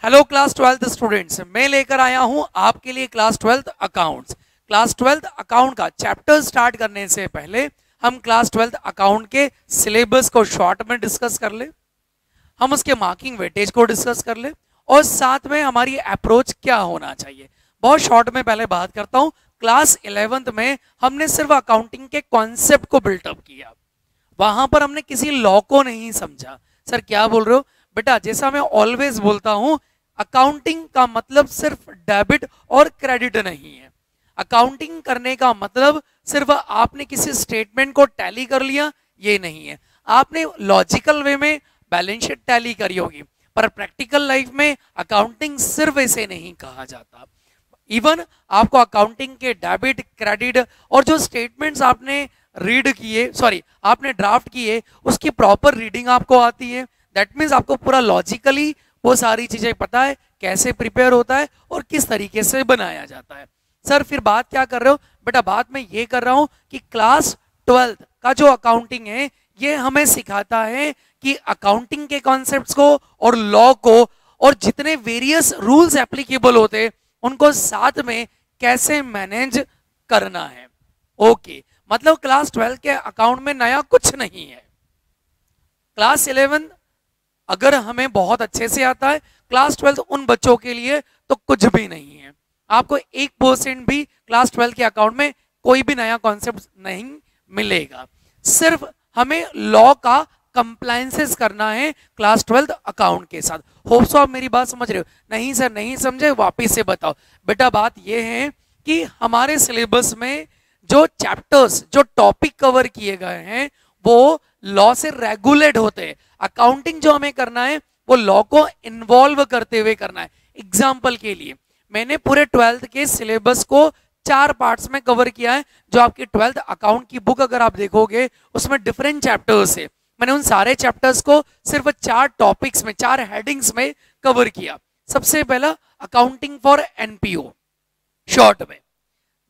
Hello class 12th students, मैं लेकर आया हूं आपके लिए class 12th accounts. Class 12th account का चैप्टर स्टार्ट करने से पहले हम क्लास 12th अकाउंट के सिलेबस को शॉर्ट में डिस्कस कर ले, हम उसके मार्किंग वेटेज को डिस्कस कर ले और साथ में हमारी अप्रोच क्या होना चाहिए। बहुत शॉर्ट में पहले बात करता हूं। क्लास 11th में हमने सिर्फ अकाउंटिंग के कॉन्सेप्ट को बिल्टअप किया, वहां पर हमने किसी लॉ को नहीं समझा। सर क्या बोल रहे हो बेटा? जैसा मैं ऑलवेज बोलता हूं, अकाउंटिंग का मतलब सिर्फ डेबिट और क्रेडिट नहीं है। अकाउंटिंग करने का मतलब सिर्फ आपने किसी स्टेटमेंट को टैली कर लिया ये नहीं है। आपने लॉजिकल वे में बैलेंस शीट टैली करी होगी, पर प्रैक्टिकल लाइफ में अकाउंटिंग सिर्फ ऐसे नहीं कहा जाता। इवन आपको अकाउंटिंग के डेबिट क्रेडिट और जो स्टेटमेंट्स आपने रीड किए, सॉरी आपने ड्राफ्ट किए, उसकी प्रॉपर रीडिंग आपको आती है। दैट मीन्स आपको पूरा लॉजिकली वो सारी चीजें पता है, कैसे प्रिपेयर होता है और किस तरीके से बनाया जाता है। सर फिर बात क्या कर रहे हो बेटा? बात मैं ये कर रहा हूं कि क्लास 12th का जो अकाउंटिंग है ये हमें सिखाता है कि अकाउंटिंग के कॉन्सेप्ट्स को और लॉ को और जितने वेरियस रूल्स एप्लीकेबल होते हैं उनको साथ में कैसे मैनेज करना है। ओके, मतलब क्लास 12 के अकाउंट में नया कुछ नहीं है। क्लास 11 अगर हमें बहुत अच्छे से आता है, क्लास 12 उन बच्चों के लिए तो कुछ भी नहीं है। आपको 1% भी क्लास 12 के अकाउंट में कोई भी नया कॉन्सेप्ट नहीं मिलेगा। सिर्फ हमें लॉ का कंप्लायंसेस करना है क्लास 12 अकाउंट के साथ। होप सो आप मेरी बात समझ रहे हो? नहीं सर नहीं समझे, वापिस से बताओ। बेटा बात यह है कि हमारे सिलेबस में जो चैप्टर्स, जो टॉपिक कवर किए गए हैं वो लॉ से रेगुलेट होते हैं। अकाउंटिंग जो हमें करना है वो लॉ को इन्वॉल्व करते हुए करना है। एग्जाम्पल के लिए मैंने पूरे 12th के सिलेबस को 4 पार्ट्स में कवर किया है। जो आपकी 12th अकाउंट की बुक अगर आप देखोगे उसमें डिफरेंट चैप्टर्स है। मैंने उन सारे चैप्टर्स को सिर्फ 4 टॉपिक्स में, 4 हेडिंग्स में कवर किया। सबसे पहला अकाउंटिंग फॉर एनपीओ, शॉर्ट में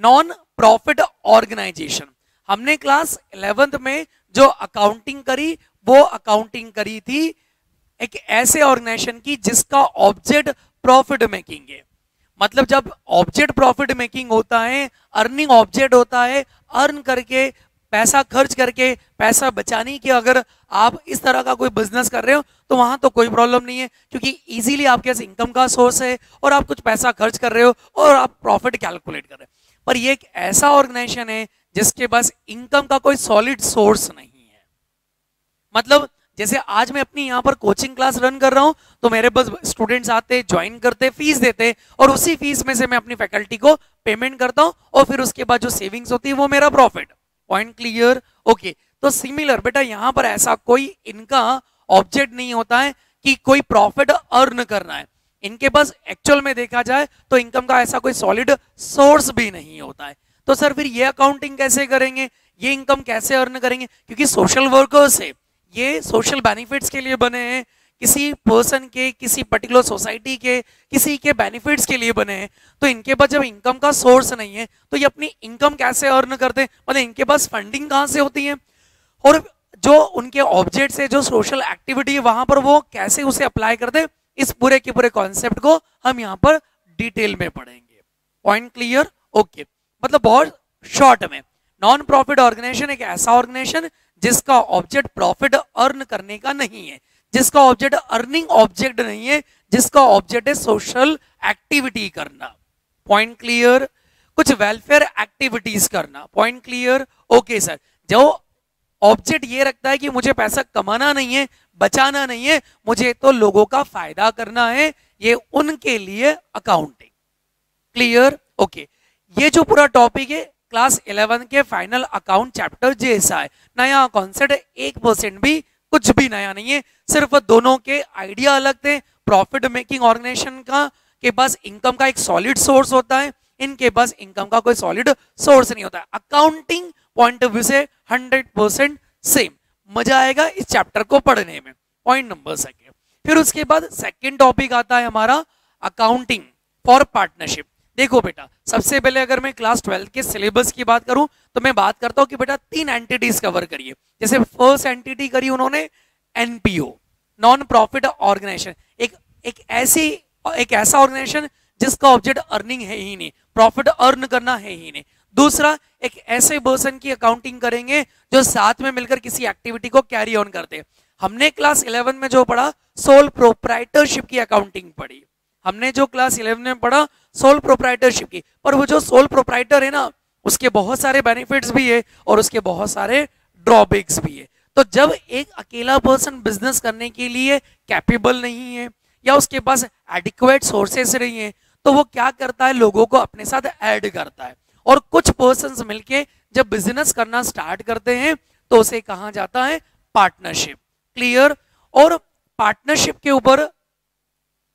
नॉन प्रॉफिट ऑर्गेनाइजेशन। हमने क्लास 11th में जो अकाउंटिंग करी वो अकाउंटिंग करी थी एक ऐसे ऑर्गेनाइजेशन की जिसका ऑब्जेक्ट प्रॉफिट मेकिंग है। मतलब जब ऑब्जेक्ट प्रॉफिट मेकिंग होता है, अर्निंग ऑब्जेक्ट होता है, अर्न करके पैसा खर्च करके पैसा बचाने की अगर आप इस तरह का कोई बिजनेस कर रहे हो तो वहां तो कोई प्रॉब्लम नहीं है, क्योंकि इजीली आपके पास इनकम का सोर्स है और आप कुछ पैसा खर्च कर रहे हो और आप प्रॉफिट कैलकुलेट कर रहे हो। पर ये एक ऐसा ऑर्गेनाइजेशन है जिसके पास इनकम का कोई सॉलिड सोर्स नहीं है। मतलब जैसे आज मैं अपनी यहाँ पर कोचिंग क्लास रन कर रहा हूं तो मेरे पास स्टूडेंट्स आते, ज्वाइन करते, फीस देते और उसी फीस में से मैं अपनी फैकल्टी को पेमेंट करता हूं और फिर उसके बाद जो सेविंग्स होती है वो मेरा प्रॉफिट। Point clear? ओके, तो सिमिलर बेटा यहाँ पर ऐसा कोई इनका ऑब्जेक्ट नहीं होता है कि कोई प्रॉफिट अर्न करना है। इनके पास एक्चुअल में देखा जाए तो इनकम का ऐसा कोई सॉलिड सोर्स भी नहीं होता है। तो सर फिर ये अकाउंटिंग कैसे करेंगे, ये इनकम कैसे अर्न करेंगे? क्योंकि सोशल वर्कर्स है, ये सोशल बेनिफिट्स के लिए बने हैं, किसी पर्सन के, किसी पर्टिकुलर सोसाइटी के, किसी के बेनिफिट्स के लिए बने हैं। तो इनके पास जब इनकम का सोर्स नहीं है तो ये अपनी इनकम कैसे अर्न करते हैं? मतलब इनके पास फंडिंग कहां से होती है और जो उनके ऑब्जेक्ट्स है, जो सोशल एक्टिविटी है वहां पर वो कैसे उसे अप्लाई करते हैं? इस पूरे के पूरे कॉन्सेप्ट को हम यहाँ पर डिटेल में पढ़ेंगे। Point clear? ओके, मतलब बहुत शॉर्ट में नॉन प्रॉफिट ऑर्गेनाइजेशन एक ऐसा ऑर्गेनाइजेशन जिसका ऑब्जेक्ट प्रॉफिट अर्न करने का नहीं है, जिसका ऑब्जेक्ट अर्निंग ऑब्जेक्ट नहीं है, जिसका ऑब्जेक्ट है सोशल एक्टिविटी करना। Point clear? कुछ वेलफेयर एक्टिविटीज करना। Point clear? ओके सर, जो ऑब्जेक्ट ये रखता है कि मुझे पैसा कमाना नहीं है, बचाना नहीं है, मुझे तो लोगों का फायदा करना है, ये उनके लिए अकाउंटिंग। क्लियर? ओके, ये जो पूरा टॉपिक है क्लास 11 के फाइनल अकाउंट चैप्टर जैसा है। नया कॉन्सेप्ट 1% भी कुछ भी नया नहीं है, सिर्फ दोनों के आइडिया अलग थे। प्रॉफिट मेकिंग ऑर्गेनाइजेशन का के पास इनकम का एक सॉलिड सोर्स होता है, इनके पास इनकम का कोई सॉलिड सोर्स नहीं होता है। अकाउंटिंग पॉइंट ऑफ व्यू से 100% सेम। मजा आएगा इस चैप्टर को पढ़ने में। Point number 2। फिर उसके बाद सेकेंड टॉपिक आता है हमारा अकाउंटिंग फॉर पार्टनरशिप। देखो बेटा, सबसे पहले अगर मैं क्लास 12 के सिलेबस की बात करूं तो मैं बात करता हूं कि बेटा 3 एंटिटीज कवर करिए। जैसे फर्स्ट एंटिटी करी उन्होंने एनपीओ, नॉन प्रॉफिट ऑर्गेनाइजेशन, एक ऐसी एक ऐसा ऑर्गेनाइजेशन जिसका ऑब्जेक्ट अर्निंग है ही नहीं, प्रॉफिट अर्न करना है ही नहीं। दूसरा, एक ऐसे पर्सन की अकाउंटिंग करेंगे जो साथ में मिलकर किसी एक्टिविटी को कैरी ऑन करते हैं। हमने क्लास 11 में जो पढ़ा सोल प्रोप्राइटरशिप की अकाउंटिंग पढ़ी, हमने जो क्लास 11 में पढ़ा सोल प्रोप्राइटरशिप की, पर वो जो सोल प्रोप्राइटर है ना, उसके बहुत सारे बेनिफिट्स भी है और उसके बहुत सारे ड्रॉबैक्स भी है। तो जब एक अकेला पर्सन बिजनेस करने के लिए कैपेबल नहीं है या उसके पास एडिक्वेट सोर्सेस नहीं है, तो वो क्या करता है, लोगों को अपने साथ ऐड करता है। और कुछ पर्सन्स मिलके जब बिजनेस करना स्टार्ट करते हैं तो उसे कहा जाता है पार्टनरशिप। क्लियर? और पार्टनरशिप के ऊपर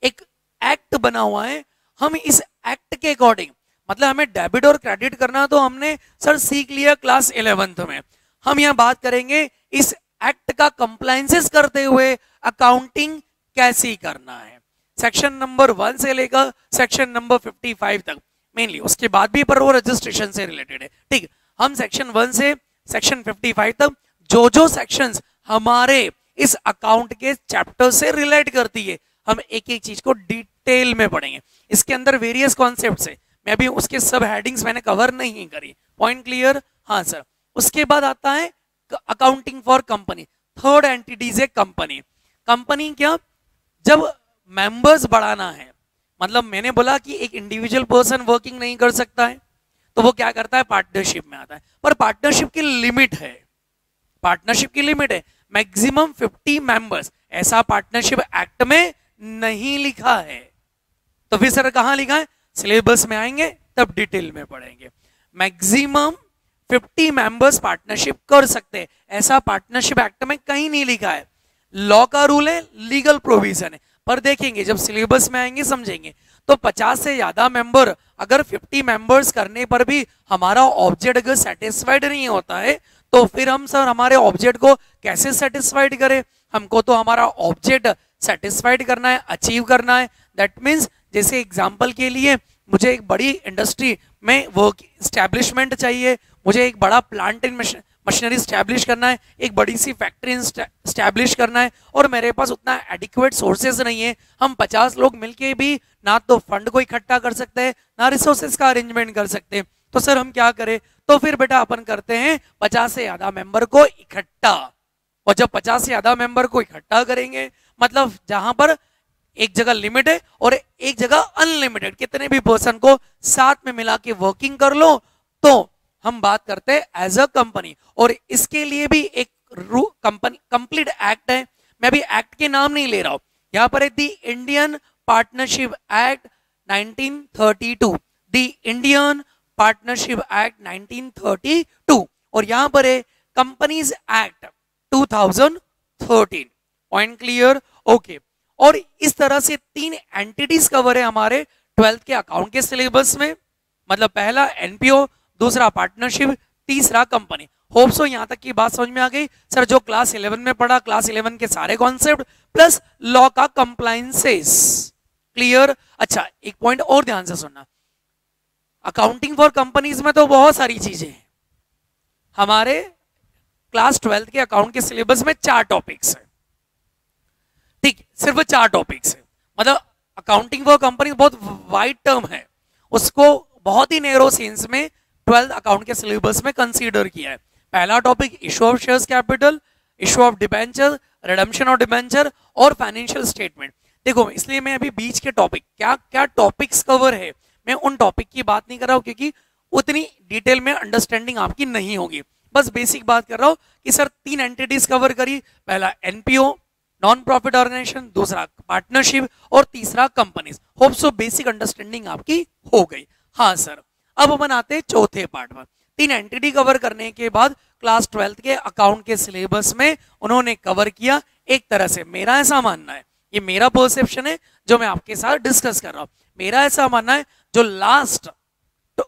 एक एक्ट बना हुआ है, हम इस एक्ट के अकॉर्डिंग, मतलब हमें डेबिट और क्रेडिट करना तो हमने सर सीख लिया क्लास 11th में। हम यहाँ बात करेंगे इस एक्ट का कंप्लायंसेस करते हुए अकाउंटिंग कैसी करना है, सेक्शन नंबर 1 से लेकर सेक्शन नंबर 55 तक मेनली, उसके बाद भी पर वो रजिस्ट्रेशन से रिलेटेड है। ठीक, हम सेक्शन 1 से सेक्शन 55 तक जो जो सेक्शंस हमारे इस अकाउंट के चैप्टर से रिलेट करती है, हम एक एक चीज को डिटेल में पढ़ेंगे। इसके अंदर वेरियस कॉन्सेप्ट्स है, मैं भी उसके सब हेडिंग्स मैंने कवर नहीं करी। Point clear? हाँ सर। उसके बाद आता है accounting for company, third entities है कंपनी। कंपनी क्या, जब मेंबर्स बढ़ाना है, मतलब मैंने बोला कि एक इंडिविजुअल पर्सन वर्किंग नहीं कर सकता है, तो वो क्या करता है, पार्टनरशिप में आता है। पर पार्टनरशिप की लिमिट है, पार्टनरशिप की लिमिट है मैक्सिमम 50 मेंबर्स। ऐसा पार्टनरशिप एक्ट में नहीं लिखा है, तो फिर सर कहां लिखा है, सिलेबस में आएंगे तब डिटेल में पढ़ेंगे। मैक्सिमम 50 मेंबर्स पार्टनरशिप कर सकते हैं, ऐसा पार्टनरशिप एक्ट में कहीं नहीं लिखा है। लॉ का रूल है, लीगल प्रोविजन है, पर देखेंगे जब सिलेबस में आएंगे समझेंगे। तो 50 से ज्यादा मेंबर, अगर 50 मेंबर्स करने पर भी हमारा ऑब्जेक्ट अगर सेटिस्फाइड नहीं होता है, तो फिर हम सर हमारे ऑब्जेक्ट को कैसे सेटिस्फाइड करें, हमको तो हमारा ऑब्जेक्ट सेटिस्फाइड करना है, अचीव करना है। दैट मीन्स जैसे एग्जांपल के लिए मुझे एक बड़ी इंडस्ट्री में वर्क स्टैब्लिशमेंट चाहिए, मुझे एक बड़ा प्लांट इन मशीनरी स्टैब्लिश करना है, एक बड़ी सी फैक्ट्री स्टैब्लिश करना है, और मेरे पास उतना एडिक्वेट सोर्सेज नहीं है। हम 50 लोग मिलके भी ना तो फंड को इकट्ठा कर सकते हैं, ना रिसोर्सेज का अरेंजमेंट कर सकते हैं। तो सर हम क्या करें, तो फिर बेटा अपन करते हैं 50 से ज्यादा मेंबर को इकट्ठा। और जब 50 से ज्यादा मेंबर को इकट्ठा करेंगे, मतलब जहां पर एक जगह लिमिट है और एक जगह अनलिमिटेड, कितने भी पर्सन को साथ में मिला के वर्किंग कर लो, तो हम बात करते हैं एज अ कंपनी। और इसके लिए भी एक कंपनी कंप्लीट एक्ट है, मैं भी एक्ट के नाम नहीं ले रहा हूं, यहां पर है the Indian partnership act 1932, the Indian partnership act 1932, और यहां पर है companies act 2013। Point clear? Okay. और इस तरह से 3 एंटिटीज कवर है हमारे 12th के अकाउंट के सिलेबस में, मतलब पहला एनपीओ, दूसरा पार्टनरशिप, तीसरा कंपनी। होप सो यहां तक की बात समझ में आ गई सर। जो क्लास 11 में पढ़ा, क्लास 11 के सारे कॉन्सेप्ट प्लस लॉ का कंप्लायंसेस। क्लियर? अच्छा, एक पॉइंट और ध्यान से सुनना, अकाउंटिंग फॉर कंपनीज में तो बहुत सारी चीजें हैं। हमारे क्लास 12th के अकाउंट के सिलेबस में 4 टॉपिक्स है, ठीक, सिर्फ 4 टॉपिक्स है। मतलब अकाउंटिंग फॉर कंपनी बहुत वाइड टर्म है, उसको बहुत ही नैरो सेंस में 12th अकाउंट के सिलेबस में कंसीडर किया है। पहला topic issue of shares capital, issue of debenture, redemption of debenture और फाइनेंशियल स्टेटमेंट। देखो, इसलिए मैं अभी बीच के टॉपिक क्या क्या टॉपिक्स कवर है, मैं उन टॉपिक की बात नहीं कर रहा हूं, क्योंकि उतनी डिटेल में अंडरस्टैंडिंग आपकी नहीं होगी। बस बेसिक बात कर रहा हूं कि सर 3 एंटिटीज कवर करी, पहला एनपीओ नॉन प्रॉफिट ऑर्गेनाइजेशन, दूसरा पार्टनरशिप और तीसरा companies. Hope so basic understanding आपकी हो गई। हाँ सर, अब अपन आते हैं चौथे पार्ट में। 3 एंटिटी कवर करने के बाद क्लास 12th के अकाउंट के सिलेबस में उन्होंने कवर किया एक तरह से, मेरा ऐसा मानना है, ये मेरा परसेप्शन है जो मैं आपके साथ डिस्कस कर रहा हूं, मेरा ऐसा मानना है जो लास्ट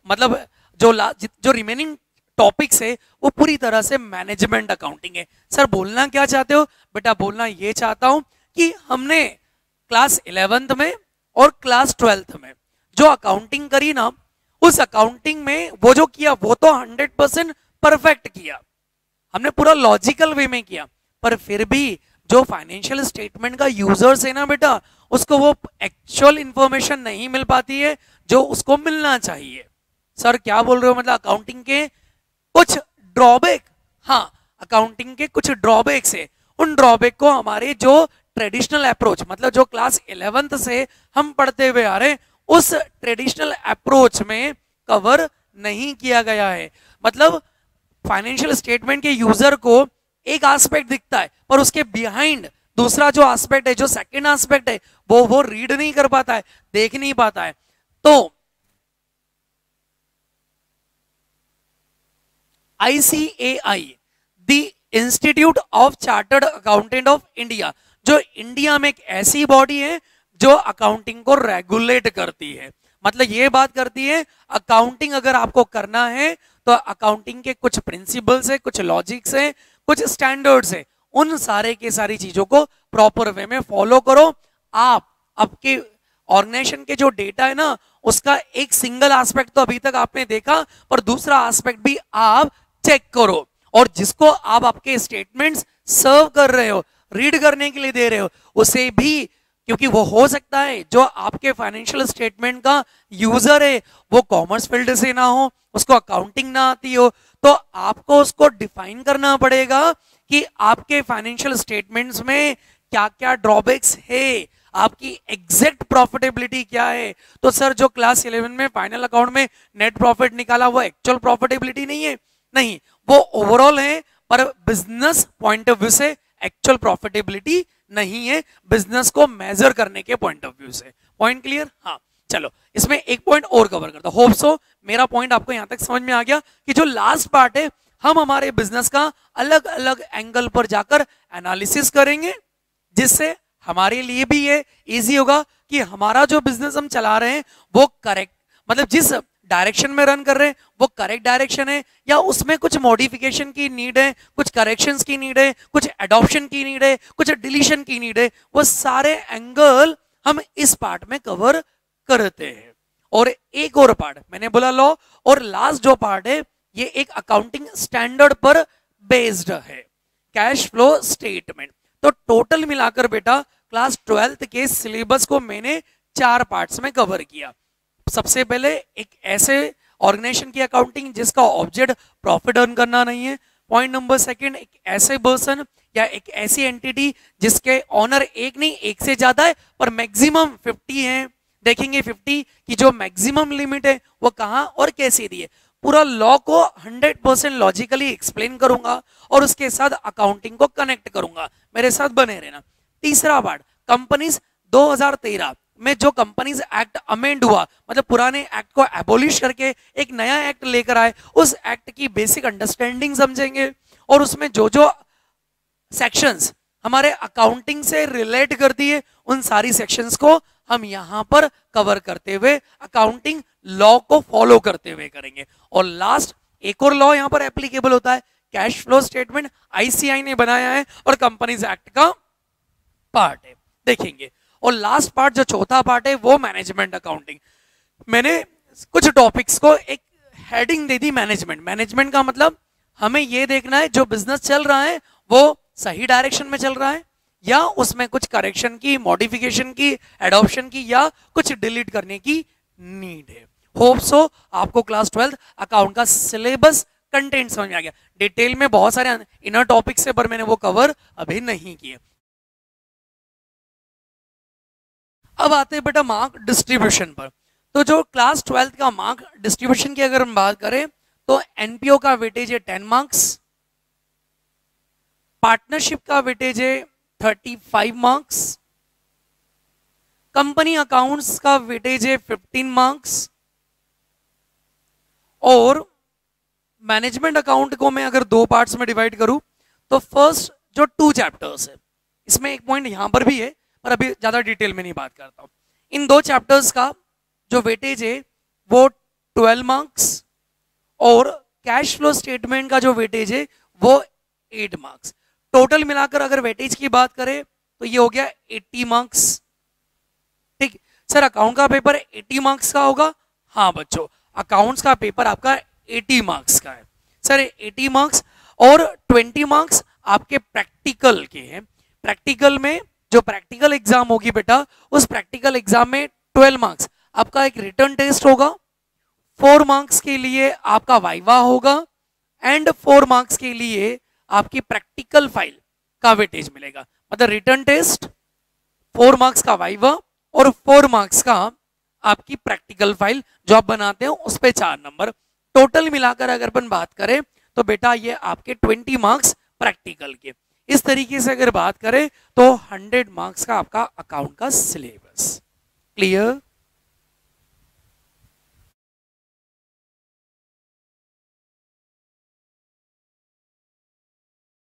मतलब जो रिमेनिंग टॉपिक्स है वो पूरी तरह से मैनेजमेंट अकाउंटिंग है। सर बोलना क्या चाहते हो? बेटा बोलना ये चाहता हूं कि हमने क्लास 11th में और क्लास 12th में जो अकाउंटिंग करी ना, उस अकाउंटिंग में वो जो किया वो तो 100% परफेक्ट किया, हमने पूरा लॉजिकल वे में किया, पर फिर भी जो फाइनेंशियल स्टेटमेंट का यूजर्स है ना बेटा, उसको वो एक्चुअल इंफॉर्मेशन नहीं मिल पाती है जो उसको मिलना चाहिए। सर क्या बोल रहे हो, मतलब अकाउंटिंग के कुछ ड्रॉबैक? हाँ, अकाउंटिंग के कुछ ड्रॉबैक्स है। उन ड्रॉबैक को हमारे जो ट्रेडिशनल अप्रोच, मतलब जो क्लास 11th से हम पढ़ते हुए आ रहे हैं, उस ट्रेडिशनल अप्रोच में कवर नहीं किया गया है। मतलब फाइनेंशियल स्टेटमेंट के यूजर को एक एस्पेक्ट दिखता है, पर उसके बिहाइंड दूसरा जो एस्पेक्ट है, जो सेकंड एस्पेक्ट है, वो रीड नहीं कर पाता है, देख नहीं पाता है। तो ICAI, the institute of chartered accountant of India, जो इंडिया में एक ऐसी बॉडी है जो अकाउंटिंग को रेगुलेट करती है। मतलब ये बात करती है अकाउंटिंग अगर आपको करना है तो अकाउंटिंग के कुछ प्रिंसिपल्स है, कुछ लॉजिक्स है, कुछ स्टैंडर्ड्स है, उन सारे के सारी चीजों को प्रॉपर वे में फॉलो करो। आप आपके ऑर्गेनाइजेशन के जो डेटा है ना, उसका एक सिंगल एस्पेक्ट तो अभी तक आपने देखा, पर दूसरा एस्पेक्ट भी आप चेक करो। और जिसको आप आपके स्टेटमेंट्स सर्व कर रहे हो, रीड करने के लिए दे रहे हो, उसे भी, क्योंकि वो हो सकता है जो आपके फाइनेंशियल स्टेटमेंट का यूजर है वो कॉमर्स फील्ड से ना हो, उसको अकाउंटिंग ना आती हो, तो आपको उसको डिफाइन करना पड़ेगा कि आपके फाइनेंशियल स्टेटमेंट्स में क्या क्या ड्रॉबैक्स है, आपकी एग्जैक्ट प्रॉफिटेबिलिटी क्या है। तो सर जो क्लास 11 में फाइनल अकाउंट में नेट प्रॉफिट निकाला वो एक्चुअल प्रॉफिटेबिलिटी नहीं है, नहीं, वो ओवरऑल है, पर बिजनेस पॉइंट ऑफ व्यू से एक्चुअल प्रॉफिटेबिलिटी नहीं है, बिजनेस को मेजर करने के पॉइंट ऑफ व्यू से। Point clear? हाँ, चलो इसमें एक पॉइंट और कवर करता हूं। होप सो मेरा पॉइंट आपको यहां तक समझ में आ गया कि जो लास्ट पार्ट है, हम हमारे बिजनेस का अलग अलग एंगल पर जाकर एनालिसिस करेंगे, जिससे हमारे लिए भी ये इजी होगा कि हमारा जो बिजनेस हम चला रहे हैं वो करेक्ट, मतलब जिस डायरेक्शन में रन कर रहे हैं वो करेक्ट डायरेक्शन है, या उसमें कुछ मॉडिफिकेशन की नीड है, कुछ करेक्शंस की नीड है, कुछ एडॉप्शन की नीड है, कुछ डिलीशन की नीड है। वो सारे एंगल हम इस पार्ट में कवर करते हैं। और एक और पार्ट मैंने बोला लॉ, और लास्ट जो पार्ट है ये एक अकाउंटिंग स्टैंडर्ड पर बेस्ड है, कैश फ्लो स्टेटमेंट। तो टोटल मिलाकर बेटा क्लास 12th के सिलेबस को मैंने 4 पार्ट्स में कवर किया। सबसे पहले एक ऐसे ऑर्गेनाइजेशन की अकाउंटिंग जिसका ऑब्जेक्ट प्रॉफिट अर्न करना नहीं है। पॉइंट नंबर सेकंड, एक ऐसे पर्सन या एक ऐसी एंटिटी जिसके ऑनर एक नहीं एक से ज्यादा है, पर मैक्सिमम 50 है। देखेंगे 50 की जो मैक्सिमम लिमिट है वो कहां और कैसे दी है। पूरा लॉ को 100% लॉजिकली एक्सप्लेन करूंगा और उसके साथ अकाउंटिंग को कनेक्ट करूंगा, मेरे साथ बने रहना। तीसरा पार्ट, कंपनीज 2013 में जो कंपनीज एक्ट अमेंड हुआ, मतलब पुराने एक्ट को एबोलिश करके एक नया एक्ट लेकर आए, उस एक्ट की बेसिक अंडरस्टैंडिंग समझेंगे, और उसमें जो जो सेक्शंस हमारे अकाउंटिंग से रिलेट करती है उन सारी सेक्शंस को हम यहां पर कवर करते हुए अकाउंटिंग लॉ को फॉलो करते हुए करेंगे। और लास्ट एक और लॉ यहां पर एप्लीकेबल होता है, कैश फ्लो स्टेटमेंट ICAI ने बनाया है और कंपनीज एक्ट का पार्ट है, देखेंगे। और लास्ट पार्ट जो चौथा पार्ट है वो मैनेजमेंट अकाउंटिंग। मैंने कुछ टॉपिक्स को एक हेडिंग दे दी, मैनेजमेंट। मैनेजमेंट का मतलब हमें ये देखना है जो बिजनेस चल रहा है वो सही डायरेक्शन में चल रहा है, या उसमें कुछ करेक्शन की, मॉडिफिकेशन की, एडॉप्शन की, या कुछ डिलीट करने की नीड है। होप सो आपको क्लास 12 अकाउंट का सिलेबस कंटेंट समझ में आ गया। डिटेल में बहुत सारे इनर टॉपिक्स है पर मैंने वो कवर अभी नहीं किए। अब आते हैं बेटा मार्क डिस्ट्रीब्यूशन पर। तो जो क्लास 12 का मार्क डिस्ट्रीब्यूशन की अगर हम बात करें तो एनपीओ का वेटेज है 10 मार्क्स, पार्टनरशिप का वेटेज है 35 मार्क्स, कंपनी अकाउंट्स का वेटेज है 15 मार्क्स, और मैनेजमेंट अकाउंट को मैं अगर 2 पार्ट्स में डिवाइड करूं तो फर्स्ट जो 2 चैप्टर्स है, इसमें एक पॉइंट यहां पर भी है पर अभी ज्यादा डिटेल में नहीं बात करता हूं। इन 2 चैप्टर्स का जो वेटेज है वो 12 मार्क्स, और कैश फ्लो स्टेटमेंट का जो वेटेज है वो 8 मार्क्स। टोटल मिलाकर अगर वेटेज की बात करें तो ये हो गया 80 मार्क्स। ठीक सर, अकाउंट का पेपर 80 मार्क्स का होगा? हाँ बच्चों, अकाउंट्स का पेपर आपका 80 मार्क्स का है सर। 80 मार्क्स और 20 मार्क्स आपके प्रैक्टिकल के हैं। प्रैक्टिकल में जो प्रैक्टिकल एग्जाम होगी बेटा, उस प्रैक्टिकल एग्जाम में 12 मार्क्स आपका एक रिटर्न टेस्ट होगा, 4 मार्क्स के लिए आपका वाइवा होगा एंड 4 मार्क्स के लिए आपकी प्रैक्टिकल फाइल का वेटेज मिलेगा। मतलब रिटर्न टेस्ट, 4 मार्क्स का वाइवा और 4 मार्क्स का आपकी प्रैक्टिकल फाइल जो आप बनाते हो उस पे 4 नंबर। टोटल मिलाकर अगर अपन बात करें तो बेटा ये आपके 20 मार्क्स प्रैक्टिकल के। इस तरीके से अगर बात करें तो 100 मार्क्स का आपका अकाउंट का सिलेबस। क्लियर?